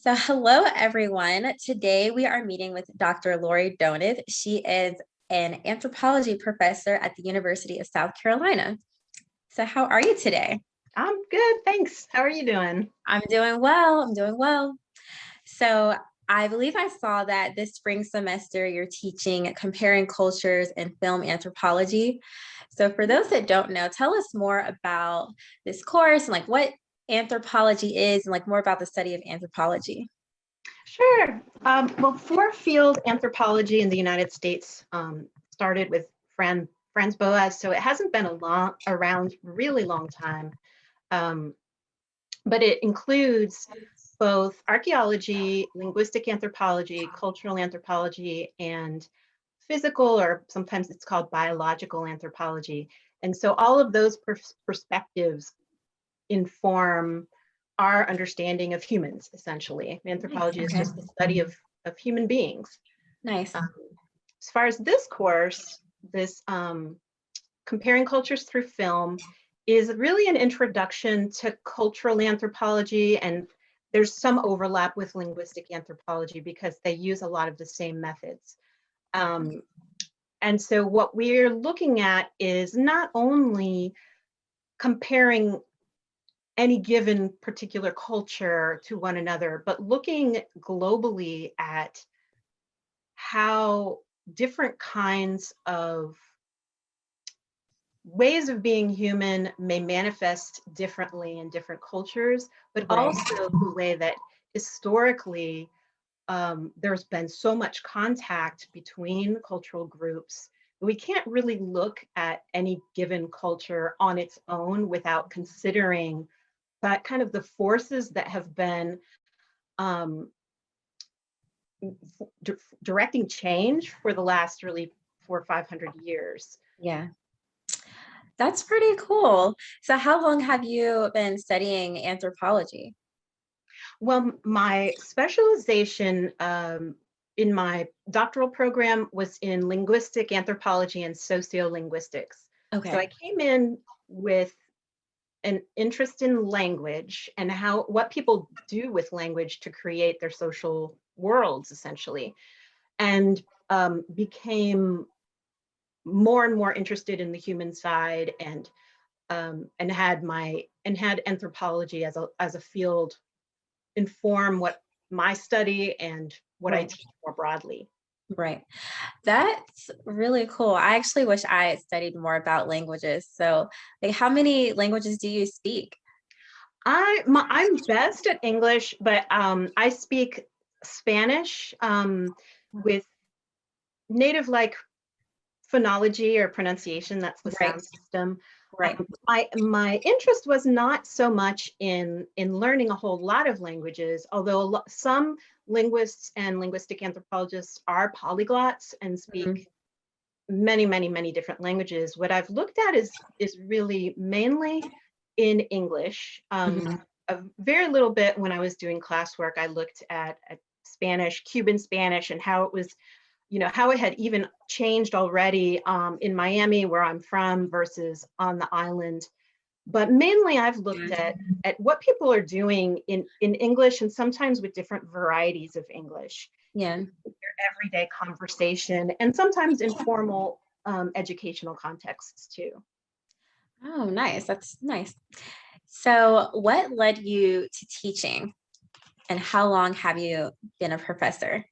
So hello, everyone. Today we are meeting with Dr. Lori Donath. She is an anthropology professor at the University of South Carolina. So how are you today? I'm good, thanks. How are you doing? I'm doing well. I'm doing well. So I believe I saw that this spring semester you're teaching comparing cultures in film anthropology. So for those that don't know, tell us more about this course and like what anthropology is and like more about the study of anthropology. Sure. Well, four-field anthropology in the United States started with Franz Boas, so it hasn't been around really long time. Um, but it includes both archaeology, linguistic anthropology, cultural anthropology, and physical, or sometimes it's called biological anthropology. And so all of those perspectives inform our understanding of humans, essentially. Anthropology is Okay. just the study of human beings. Nice. As far as this course, this Comparing Cultures Through Film is really an introduction to cultural anthropology, and there's some overlap with linguistic anthropology because they use a lot of the same methods. And so what we're looking at is not only comparing any given particular culture to one another, but looking globally at how different kinds of ways of being human may manifest differently in different cultures, but Right. also the way that historically there's been so much contact between cultural groups. We can't really look at any given culture on its own without considering that kind of the forces that have been um, directing change for the last really 400 or 500 years. Yeah. That's pretty cool. So how long have you been studying anthropology? Well, my specialization in my doctoral program was in linguistic anthropology and sociolinguistics. So I Okay. came in with an interest in language and what people do with language to create their social worlds, essentially, and became more and more interested in the human side, and had anthropology as a field inform what my study and what I Right. teach more broadly. Right. That's really cool. I actually wish I had studied more about languages. So, like, how many languages do you speak? I'm best at English, but I speak Spanish with native like phonology or pronunciation. That's the Right. sound system. Right. My interest was not so much in learning a whole lot of languages, although some linguists and linguistic anthropologists are polyglots and Mhm. speak many different languages. What I've looked at is really mainly in English. Mhm. A very little bit when I was doing classwork, I looked at Spanish, Cuban Spanish, and how it was, how it had even changed already in Miami, where I'm from, versus on the island. But mainly I've looked Yeah. at what people are doing in English, and sometimes with different varieties of English, Yeah. their everyday conversation, and sometimes informal educational contexts too. Oh, nice. That's nice. So, what led you to teaching, and how long have you been a professor?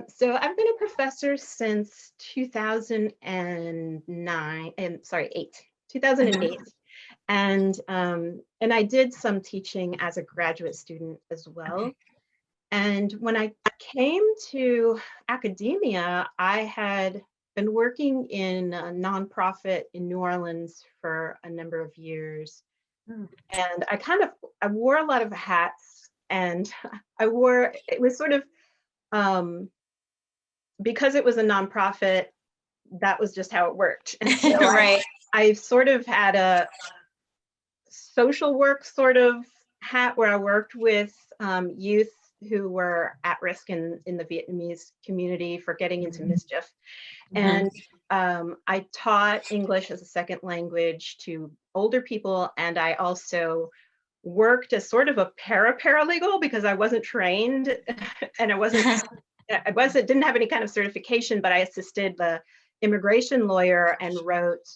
So I've been a professor since 2009, and sorry, 2008. And I did some teaching as a graduate student as well. And when I came to academia, I had been working in a nonprofit in New Orleans for a number of years. Mm. And I wore a lot of hats, and it was sort of, um, because it was a nonprofit, that was just how it worked. And so Right. I sort of had a social work sort of hat where I worked with youth who were at risk in the Vietnamese community for getting into mischief. Mhm. And I taught English as a second language to older people, and I also worked as sort of a paralegal because I wasn't trained and didn't have any kind of certification, but I assisted the immigration lawyer and wrote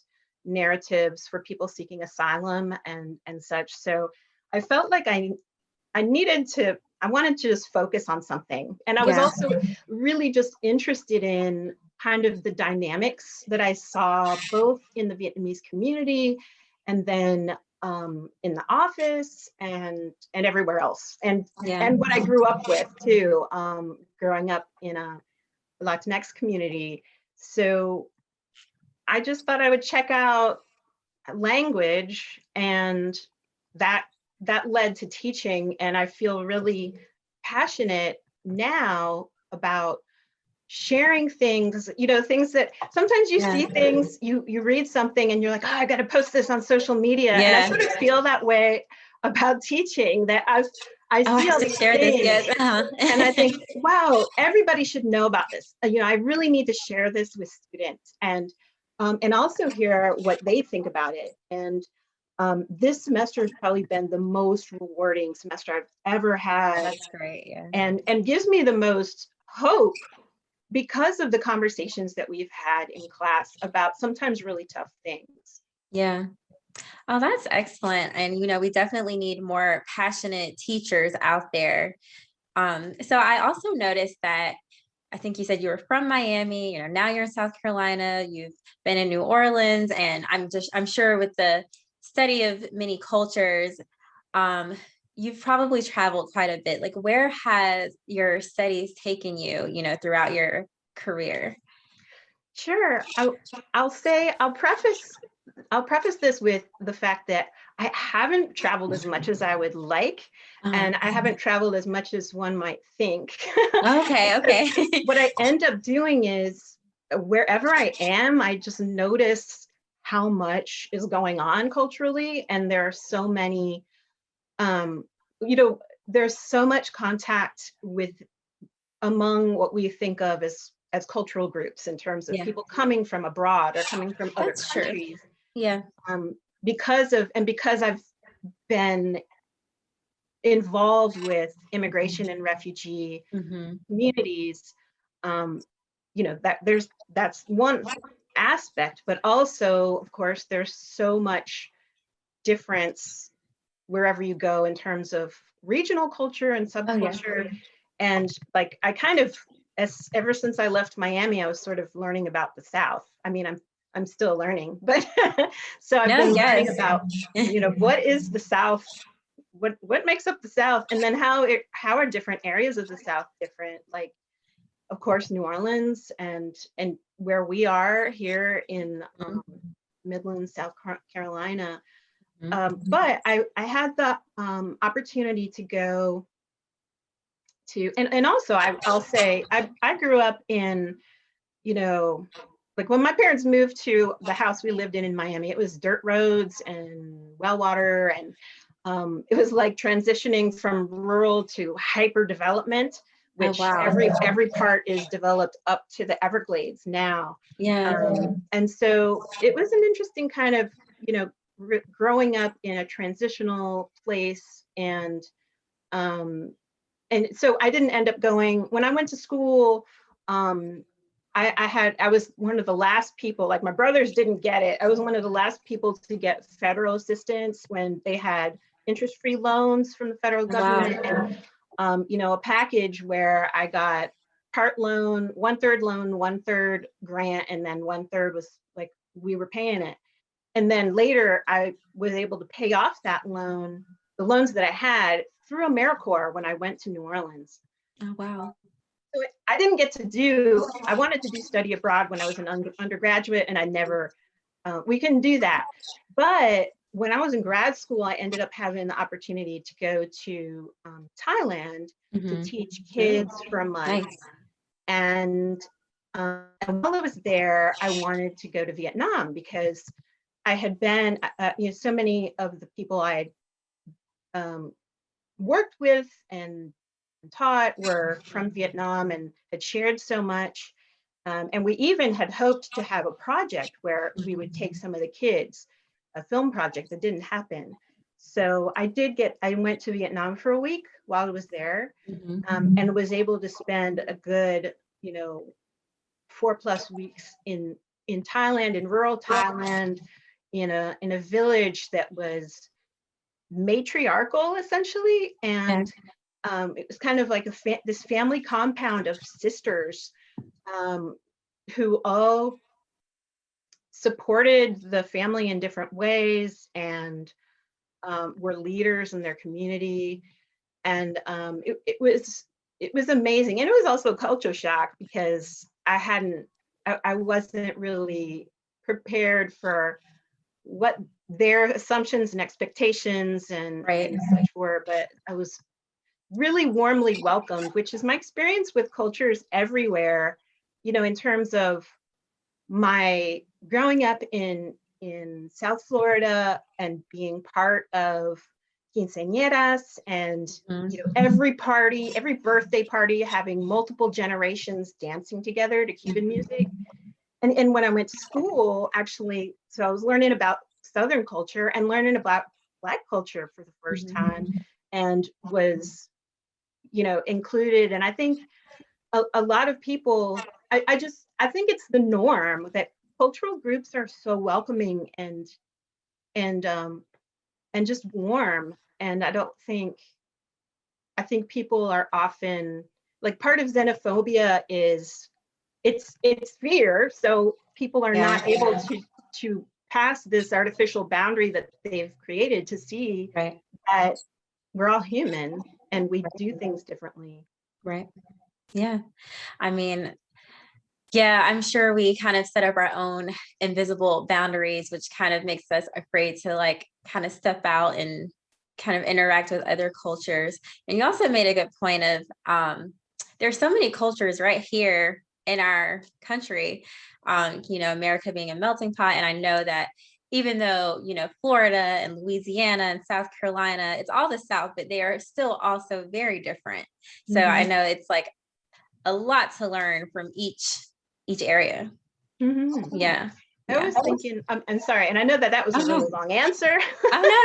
narratives for people seeking asylum and such. So I felt like I wanted to just focus on something. And I was Yeah. also really just interested in kind of the dynamics that I saw both in the Vietnamese community and then in the office and everywhere else. And what I grew up with too, growing up in a Latinx community. So I just thought I would check out language, and that led to teaching. And I feel really passionate now about sharing things, things that sometimes you see things, you read something and you're like, oh, I got to post this on social media. And I sort of feel that way about teaching, that I see all these things and I think, wow, everybody should know about this. I really need to share this with students and also hear what they think about it. And this semester has probably been the most rewarding semester I've ever had. That's great. Yeah. And gives me the most hope because of the conversations that we've had in class about sometimes really tough things. Yeah. Oh, that's excellent. And, we definitely need more passionate teachers out there. So I also noticed that I think you said you were from Miami, now you're in South Carolina, you've been in New Orleans, and I'm sure with the study of many cultures, you've probably traveled quite a bit. Like, where has your studies taken you, throughout your career? Sure. I'll preface this with the fact that I haven't traveled as much as I would like, and I haven't traveled as much as one might think. Okay. What I end up doing is wherever I am, I just notice how much is going on culturally, and there are so many, there's so much contact among what we think of as cultural groups in terms of people coming from abroad or coming from other countries. True. Yeah. Because I've been involved with immigration and refugee communities, that's one aspect, but also, of course, there's so much difference wherever you go in terms of regional culture and subculture. And like, I kind of, ever since I left Miami, I was sort of learning about the South. I mean, I'm still learning, but so I've been learning about, what is the South? What makes up the South? And then how are different areas of the South different? Like, of course, New Orleans and where we are here in Midland, South Carolina. But I had the opportunity to go to, and also I'll say I grew up in, like when my parents moved to the house we lived in Miami, it was dirt roads and well water, and it was like transitioning from rural to hyper development, which every part is developed up to the Everglades now. And so it was an interesting kind of, growing up in a transitional place, and so I didn't end up going. When I went to school, I was one of the last people, like my brothers didn't get it. I was one of the last people to get federal assistance when they had interest-free loans from the federal government. And, a package where I got part loan, 1/3 grant, and then 1/3 was like, we were paying it. And then later I was able to pay off that loan, the loans that I had through AmeriCorps when I went to New Orleans. Oh, wow. So I didn't get I wanted to do study abroad when I was an undergraduate, and I never, we couldn't do that. But when I was in grad school, I ended up having the opportunity to go to Thailand to teach kids for a month. Nice. And while I was there, I wanted to go to Vietnam because I had been, so many of the people I had worked with and taught were from Vietnam and had shared so much. And we even had hoped to have a project where we would take some of the kids, a film project that didn't happen. So I went to Vietnam for a week while I was there, Mhm. and was able to spend a good, 4+ weeks in Thailand, in rural Thailand, in a village that was matriarchal essentially, Yeah. and it was kind of like this family compound of sisters, um, who all supported the family in different ways, and were leaders in their community. And it was amazing, and it was also culture shock because I wasn't really prepared for what their assumptions and expectations Right. and such were, but I was really warmly welcomed, which is my experience with cultures everywhere, in terms of my growing up in South Florida and being part of quinceañeras, and Mhm. every birthday party having multiple generations dancing together to Cuban music. And when I went to school, actually, so I was learning about Southern culture and learning about Black culture for the first time, Mhm. and was, included. And I think a lot of people, I think it's the norm that cultural groups are so welcoming and um and just warm. And I think people are often, like, part of xenophobia is it's fear. So people are Yeah. not able to pass this artificial boundary that they've created to see Right. that we're all human and we do things differently. Right. Yeah. I mean, yeah, I'm sure we kind of set up our own invisible boundaries, which kind of makes us afraid to like kind of step out and kind of interact with other cultures. And you also made a good point of there's so many cultures right here in our country. America being a melting pot. And I know that even though, Florida and Louisiana and South Carolina, it's all the South, but they are still also very different. So I Mhm. know it's like a lot to learn from each area. Mhm. Yeah. I Yeah. was thinking, I'm sorry, and I know that that was a Oh, really no. long answer. Oh, no,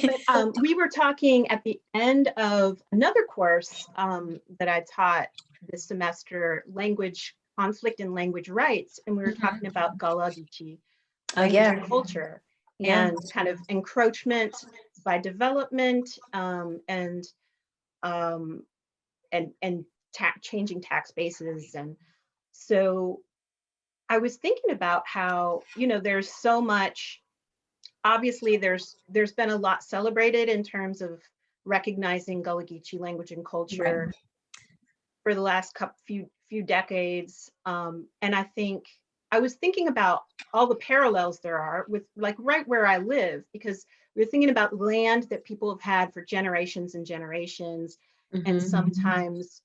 But no. we were talking at the end of another course that I taught this semester, language conflict and language rights, and we were Mhm. talking about Galagichi, Oh, language and yeah. culture, Yeah. and kind of encroachment by development, um, and changing tax bases. And so I was thinking about how, there's so much. Obviously, there's been a lot celebrated in terms of recognizing Gullah Geechee language and Right. culture for the last few decades. And I think I was thinking about all the parallels there are with, like, right where I live, because we're thinking about land that people have had for generations and generations, and Mhm. sometimes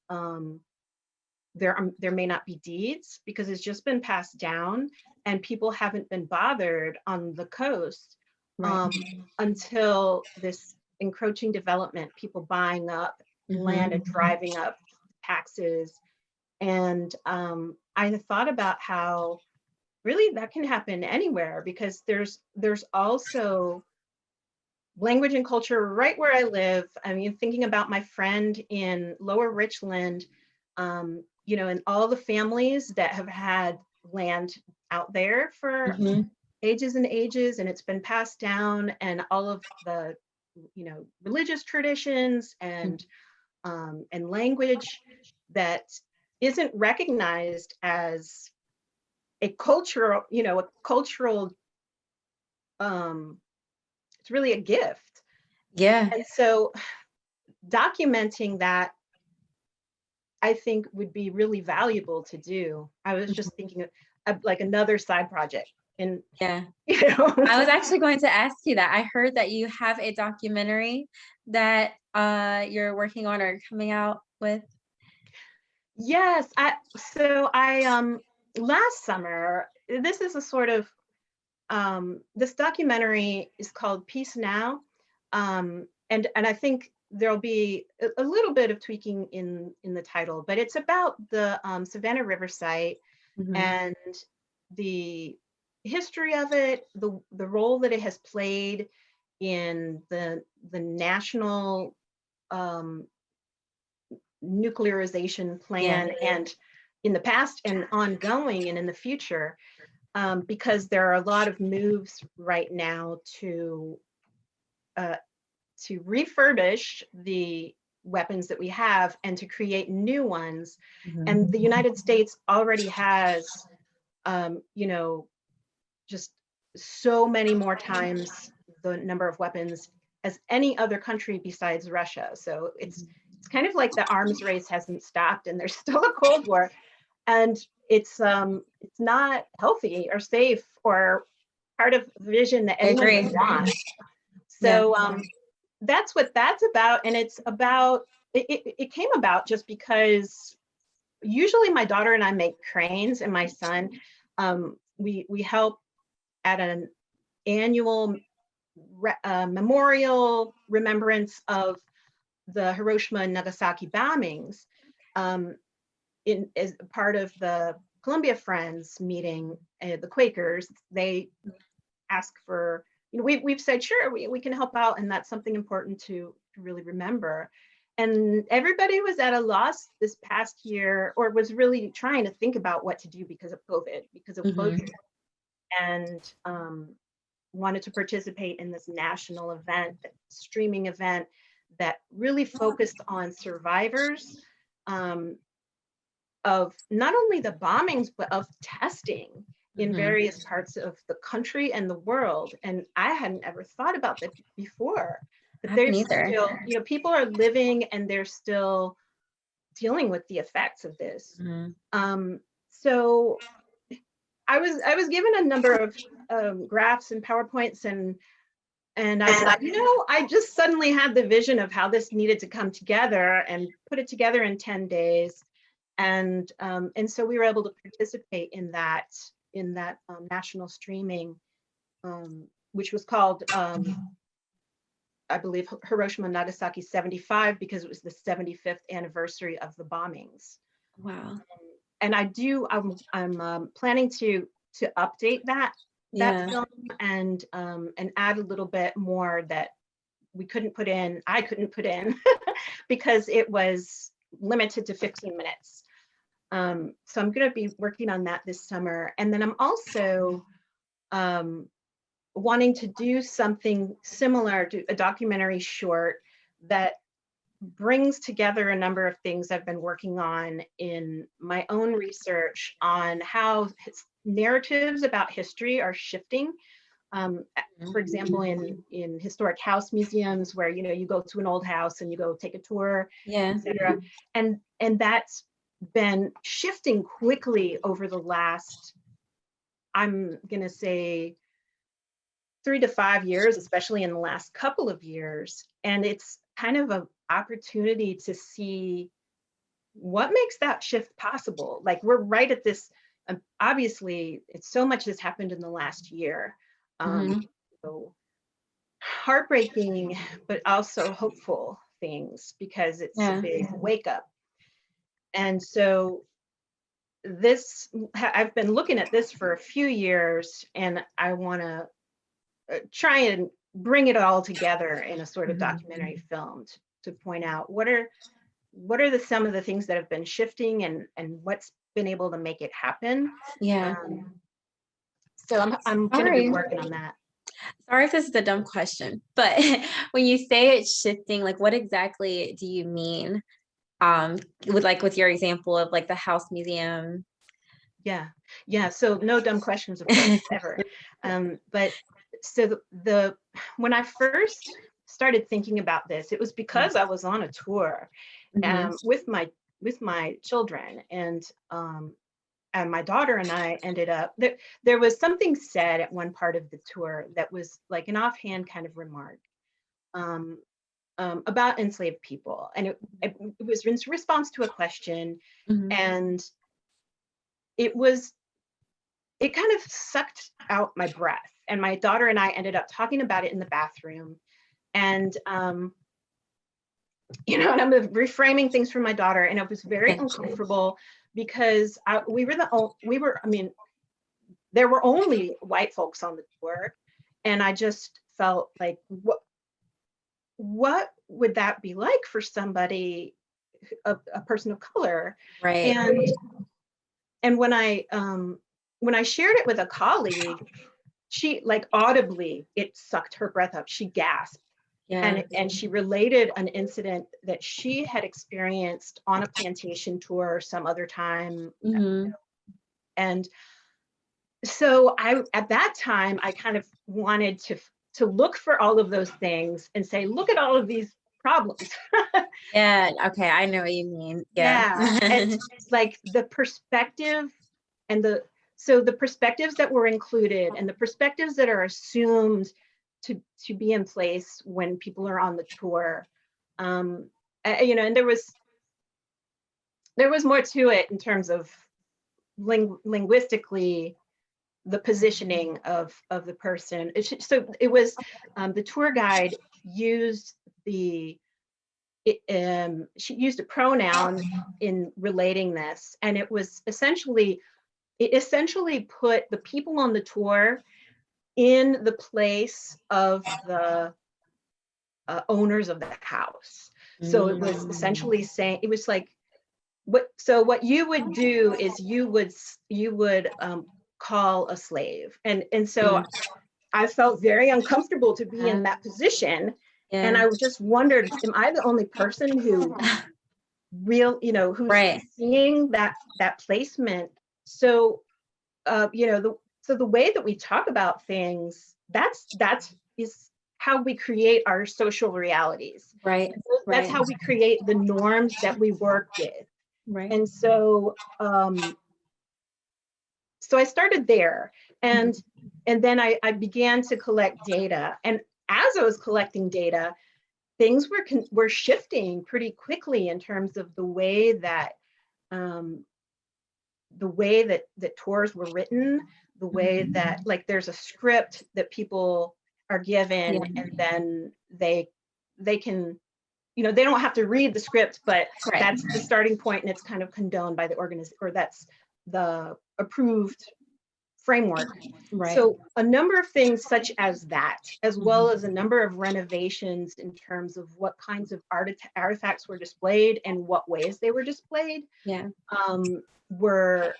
there may not be deeds because it's just been passed down, and people haven't been bothered on the coast, Right. um, until this encroaching development, people buying up land Mhm. and driving up taxes. And I thought about how really that can happen anywhere, because there's also language and culture right where I live. I mean, thinking about my friend in Lower Richland, and all the families that have had land out there for Mhm. ages and ages, and it's been passed down, and all of the, religious traditions and language that isn't recognized as a cultural, um, it's really a gift. Yeah. And so documenting that, I think, would be really valuable to do. I was just Mhm. thinking of like another side project. And Yeah. you know I was actually going to ask you that. I heard that you have a documentary that you're working on or coming out with. yes, I last summer, this is a sort of, this documentary is called Peace Now. And I think there'll be a little bit of tweaking in the title, but it's about the Savannah River site Mhm. and the history of it, the role that it has played in the national nuclearization Yeah. plan, and in the past and ongoing and in the future, because there are a lot of moves right now uh, to refurbish the weapons that we have and to create new ones. And the United States already has, you know, just so many more times the number of weapons as any other country besides Russia. So it's kind of like the arms race hasn't stopped and there's still a Cold War, and it's not healthy or safe or part of the vision that I anyone agree. would want. Yeah. So that's what that's about, and it's about it came about just because usually my daughter and I make cranes, and my son, we help at an annual memorial remembrance of the Hiroshima and Nagasaki bombings, as part of the Columbia Friends meeting. The Quakers, they ask for, you know, we've said, sure, we can help out, and that's something important to really remember. And everybody was at a loss this past year, or was really trying to think about what to do because of COVID, and wanted to participate in this national event, streaming event that really focused on survivors, of not only the bombings, but of testing in various parts of the country and the world. And I hadn't ever thought about that before, I but haven't there's either. still, you know, people are living and they're still dealing with the effects of this. So I was given a number of graphs and PowerPoints, and I thought, you know, I just suddenly had the vision of how this needed to come together, and put it together in 10 days. And so we were able to participate in that national streaming, which was called, I believe, Hiroshima Nagasaki 75, because it was the 75th anniversary of the bombings. Wow. And I'm planning to update that Yeah. film, and add a little bit more that I couldn't put in because it was limited to 15 minutes. So I'm going to be working on that this summer. And then I'm also wanting to do something similar, to a documentary short that brings together a number of things I've been working on in my own research on how narratives about history are shifting. For example, in historic house museums, where, you know, you go to an old house and you go take a tour, Yeah. etc. And that's been shifting quickly over the last, I'm gonna say, 3 to 5 years, especially in the last couple of years. And it's kind of an opportunity to see what makes that shift possible. Like, we're right at this, obviously, it's so much has happened in the last year. So heartbreaking, but also hopeful things, because it's a Yeah. big wake up. And so I've been looking at this for a few years, and I want to try and bring it all together in a sort of documentary film to point out what are some of the things that have been shifting, and what's been able to make it happen. Yeah. So I'm going to be working on that. Sorry if this is a dumb question, but when you say it's shifting, like, what exactly do you mean? With your example of like the house museum. Yeah. So no dumb questions, of course, ever. But so when I first started thinking about this, it was because I was on a tour with my children, and my daughter and I ended up there was something said at one part of the tour that was like an offhand kind of remark, um, about enslaved people, and it was in response to a question, and it kind of sucked out my breath. And my daughter and I ended up talking about it in the bathroom. And, and I'm reframing things for my daughter. And it was very uncomfortable, because I mean, there were only white folks on the tour. And I just felt like, what would that be like for somebody, a person of color? Right. And when I shared it with a colleague, she, like, audibly, it sucked her breath up. She gasped. Yeah. And she related an incident that she had experienced on a plantation tour some other time. Mhm. And so at that time, I kind of wanted to look for all of those things and say, look at all of these problems. Yeah, okay, I know what you mean. Yeah. Yeah. And like the perspective and the perspectives that were included and the perspectives that are assumed to be in place when people are on the tour. And there was more to it in terms of linguistically the positioning of the person. So it was, the tour guide used she used a pronoun in relating this, and it essentially put the people on the tour in the place of the owners of the house. So it was Mm. essentially saying, it was like, what you would do is you would call a slave, and so Mm. I felt very uncomfortable to be Yeah. in that position, and Yeah. I just wondered, am I the only person who's Right. seeing that placement? So the way that we talk about things, that's is how we create our social realities. Right. That's Right. how we create the norms that we work with. Right. And so I started there, and Mhm. then I began to collect data. And as I was collecting data, things were shifting pretty quickly in terms of um, that tours were written, the way that, Mhm. like, there's a script that people are Yeah. given, and then they can, they don't have to read the script, but Right. that's the starting point, and it's kind of condoned by the organization, or that's the approved framework. Right. So a number of things such as that, as well Mhm. as a number of renovations in terms of what kinds of artifacts were displayed and what ways they were displayed, Yeah. um, were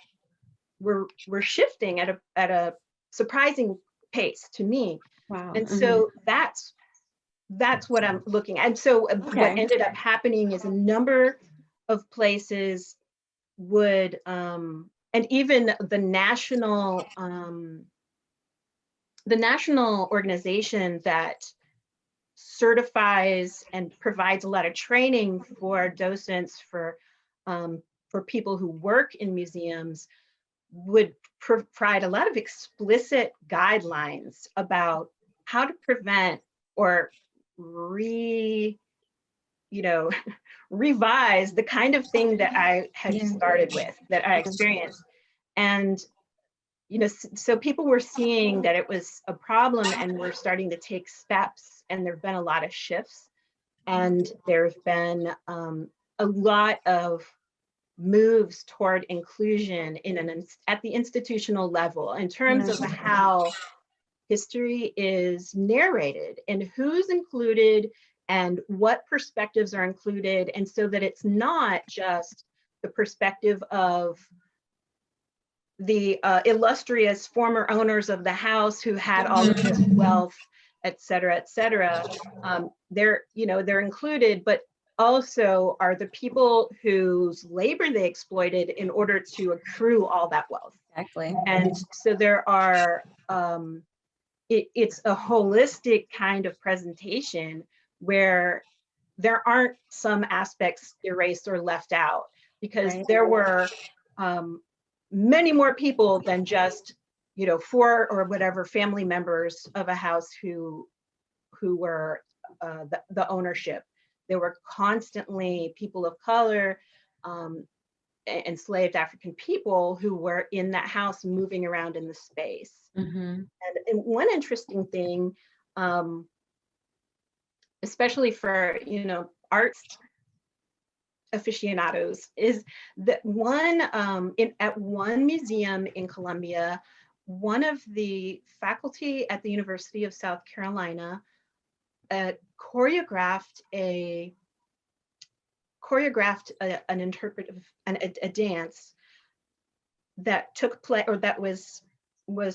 were shifting at a surprising pace to me. Wow. And Mhm. so that's what I'm looking at. And so what Okay. ended up happening is a number of places would, and even the national organization that certifies and provides a lot of training for docents, for people who work in museums, would provide a lot of explicit guidelines about how to prevent or re you know revise the kind of thing that I had Yeah. started with, that I experienced. And so people were seeing that it was a problem, and we're starting to take steps, and there've been a lot of shifts, and there's been a lot of moves toward inclusion at the institutional level in terms Yeah. of how history is narrated and who's included and what perspectives are included, and so that it's not just the perspective of the illustrious former owners of the house who had all of this Mhm. wealth, et cetera, et cetera. They're included, but also are the people whose labor they exploited in order to accrue all that wealth. Exactly. And so there are, it's a holistic kind of presentation where there aren't some aspects erased or left out, because Right. there were um, many more people than just, four or whatever family members of a house who were the ownership. There were constantly people of color, enslaved African people who were in that house, moving around in the space. Mhm. And one interesting thing, um, especially for arts aficionados, is that at one museum in Colombia, one of the faculty at the University of South Carolina choreographed an interpretive a dance that took place, or that was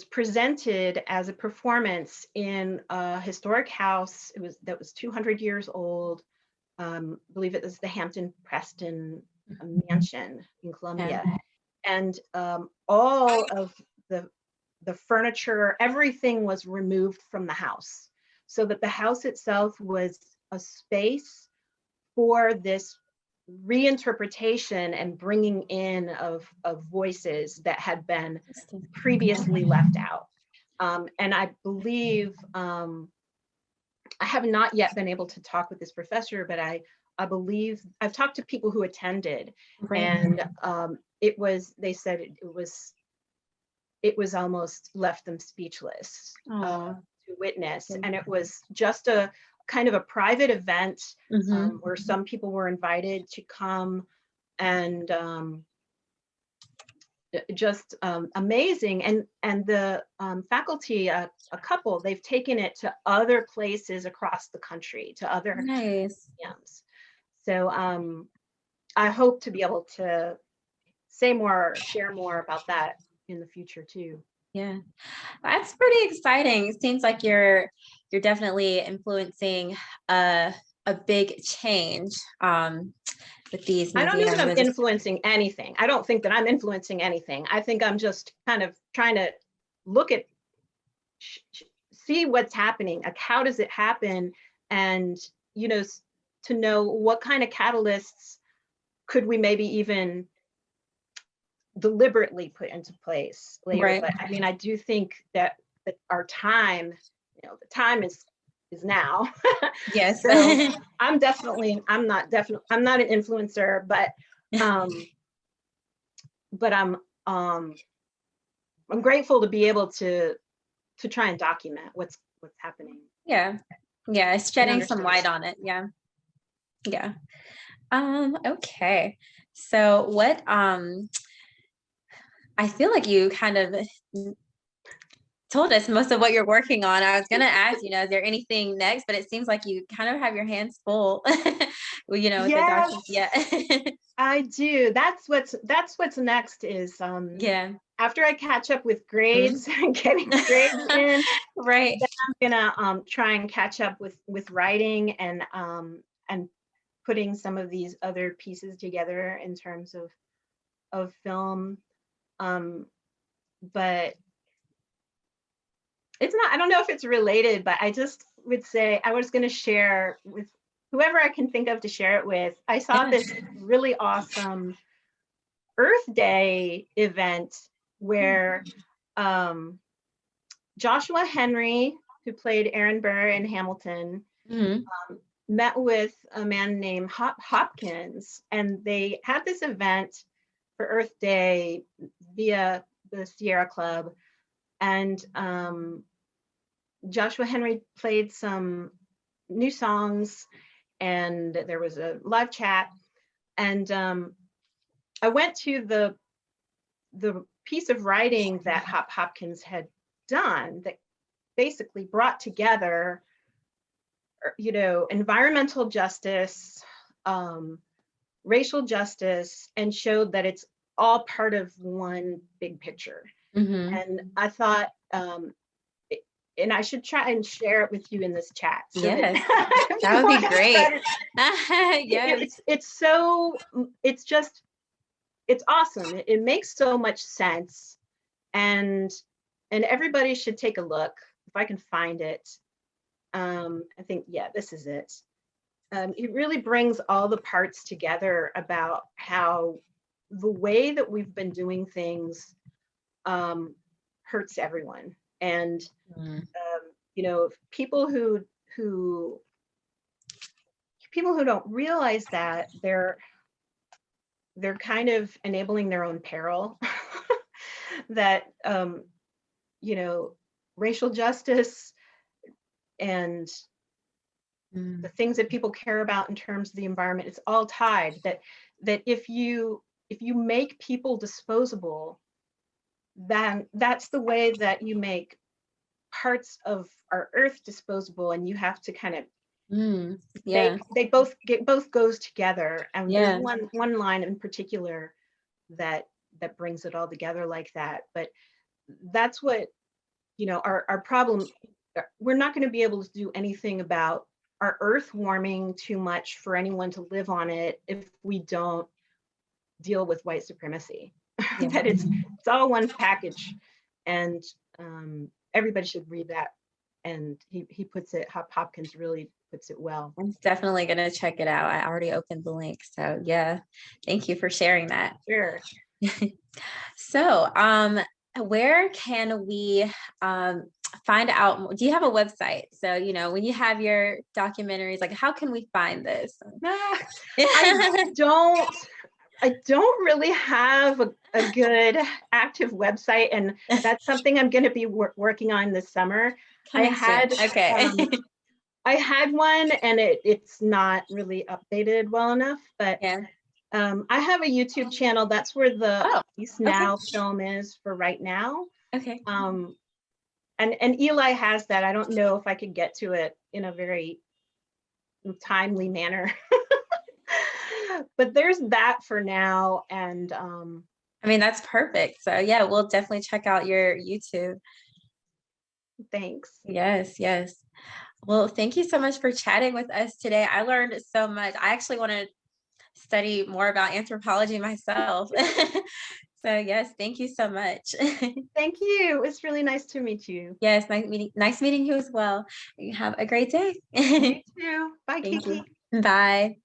presented as a performance in a historic house. That was 200 years old. I believe it was the Hampton Preston mansion in Columbia. Yeah. And all of the furniture, everything was removed from the house, so that the house itself was a space for this reinterpretation and bringing in of voices that had been previously left out. And I believe, I have not yet been able to talk with this professor, but I believe I've talked to people who attended, Right. and they said it was almost left them speechless to witness. And it was just a kind of a private event where some people were invited to come, and just amazing. And the faculty, a couple, they've taken it to other places across the country, to other Nice. museums. So I hope to be able to say more, share more about that in the future too. Yeah, that's pretty exciting. It seems like you're definitely influencing a big change with these I don't know that I'm museums. influencing anything. I don't think that I'm influencing anything. I think I'm just kind of trying to look at, see what's happening, like how does it happen, and to know what kind of catalysts could we maybe even deliberately put into place later. Right. But I mean, I do think that our time, the time is now. Yes. So I'm not an influencer, but I'm grateful to be able to try and document what's happening. Yeah. Yeah. It's shedding some light on it. Yeah. Yeah. Okay. So what I feel like you kind of told us most of what you're working on. I was going to ask, is there anything next? But it seems like you kind of have your hands full, with Yes, the doctors. Yeah. I do. That's what's next is, Yeah. after I catch up with grades and getting grades in, right. then I'm gonna try and catch up with writing and putting some of these other pieces together in terms of film. But it's not, I don't know if it's related, but I just would say I was going to share with whoever I can think of to share it with. I saw this really awesome Earth Day event where Joshua Henry, who played Aaron Burr in Hamilton, met with a man named Hopkins, and they had this event for Earth Day via the Sierra Club. And Joshua Henry played some new songs, and there was a live chat. And I went to the piece of writing that Hopkins had done that basically brought together, environmental justice, racial justice, and showed that it's all part of one big picture. And I thought, and I should try and share it with you in this chat. So yes, that would be great. Yes. It's awesome. It makes so much sense. And everybody should take a look if I can find it. I think, yeah, this is it. It really brings all the parts together about how the way that we've been doing things hurts everyone. And people who don't realize that, they're kind of enabling their own peril. That racial justice and the things that people care about in terms of the environment, it's all tied. That if you make people disposable, then that's the way that you make parts of our earth disposable, and you have to kind of Yeah. they both goes together. And there's Yeah. one line in particular that brings it all together like that. But that's what, our problem. We're not going to be able to do anything about our earth warming too much for anyone to live on it if we don't deal with white supremacy. Yeah. That it's all one package. And everybody should read that. And he puts it, Hopkins really puts it well. I'm definitely going to check it out. I already opened the link. So yeah, thank you for sharing that. Sure. So where can we find out? Do you have a website? So, when you have your documentaries, like how can we find this? I don't really have a good active website, and that's something I'm going to be working on this summer. I had one, and it's not really updated well enough, but yeah. I have a YouTube channel. That's where the East Now okay. film is for right now. Okay. And Eli has that. I don't know if I could get to it in a very timely manner. But there's that for now. And I mean, that's perfect. So yeah, we'll definitely check out your YouTube. Thanks. Yes, yes. Well, thank you so much for chatting with us today. I learned so much. I actually want to study more about anthropology myself. So yes, thank you so much. Thank you. It was really nice to meet you. Yes, nice meeting you as well. You have a great day. You too. Bye, Thank Kiki. you. Bye.